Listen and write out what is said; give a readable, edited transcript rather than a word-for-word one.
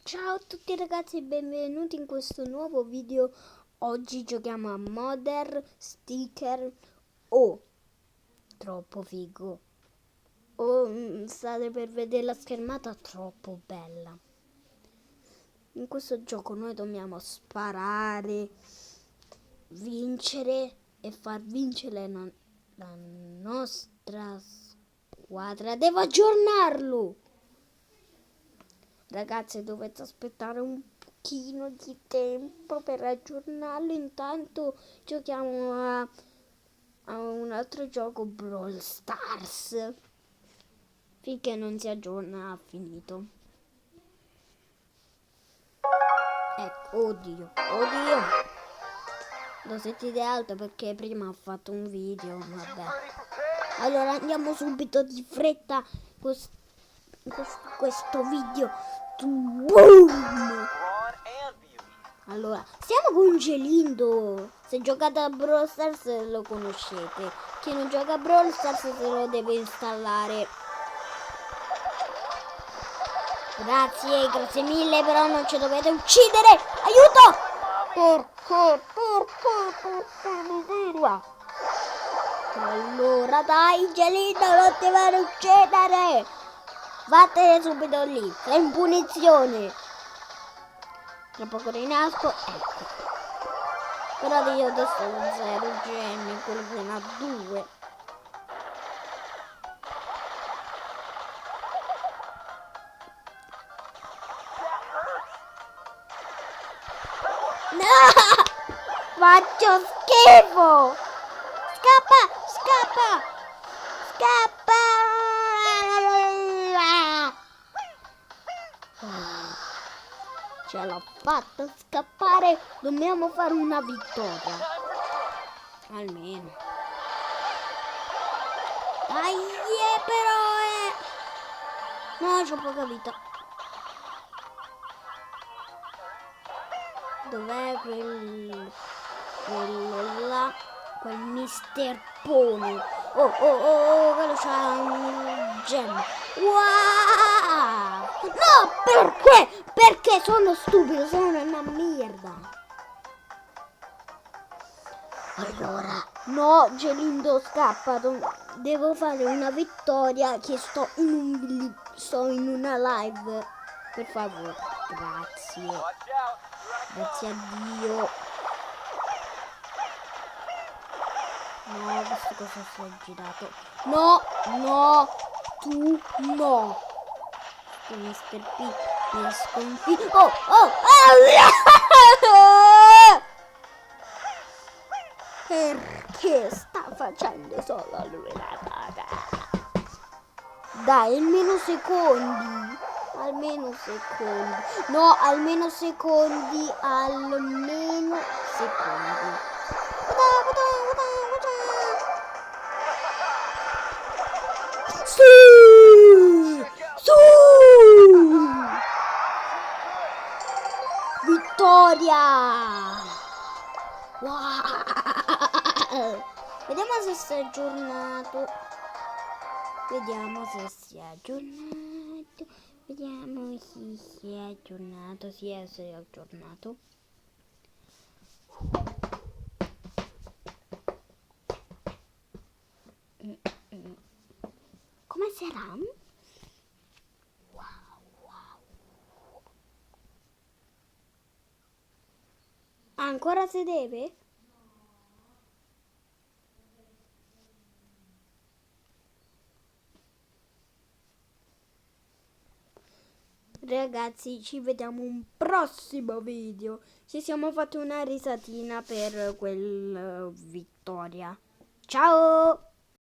Ciao a tutti ragazzi e benvenuti in questo nuovo video. Oggi giochiamo a Modern Sticker. Oh, troppo figo. State per vedere la schermata, troppo bella. In questo gioco noi dobbiamo sparare, vincere e far vincere la nostra squadra. Devo aggiornarlo. Ragazzi, dovete aspettare un pochino di tempo per aggiornarlo. Intanto giochiamo a un altro gioco, Brawl Stars. Finché non si aggiorna, ha finito. Ecco, oddio. Lo sentite alto perché prima ho fatto un video, vabbè. Allora andiamo subito di fretta questo video. Boom! Allora, stiamo con Gelindo. Se giocate a Brawl Stars lo conoscete. Chi non gioca a Brawl Stars se lo deve installare. Grazie mille, però non ci dovete uccidere. Aiuto! Perché miseria? Allora dai, Gelindo, non ti vanno uccidere. Vattene subito lì, sei in punizione. Tra poco rinasco, ecco. Però io adesso ho 0 gemmi, quello che ne ha 2. No! Faccio schifo! Scappa! Ce l'ho fatta scappare, dobbiamo fare una vittoria. Almeno. Dai, però no, c'ho poca vita. Dov'è quello là? Quel Mister Pony. Oh, quello c'ha un gem. Wow! No, perché? Perché sono stupido, sono una merda. Allora, no, Gelindo scappa. Devo fare una vittoria che sto in una live. Per favore, grazie. Grazie a Dio. No, questo cosa si è girato. No, tu no. Tu Mr. P mi sconfitto. Oh! Perché sta facendo solo lui la cosa? Dai, almeno secondi. No, almeno secondi. Su! Vittoria! Wow! Vediamo se si è aggiornato. Vediamo se si è aggiornato. Si è aggiornato. Come sarà? Wow. Ancora si deve? Ragazzi, ci vediamo un prossimo video. Ci siamo fatti una risatina per quel vittoria. Ciao!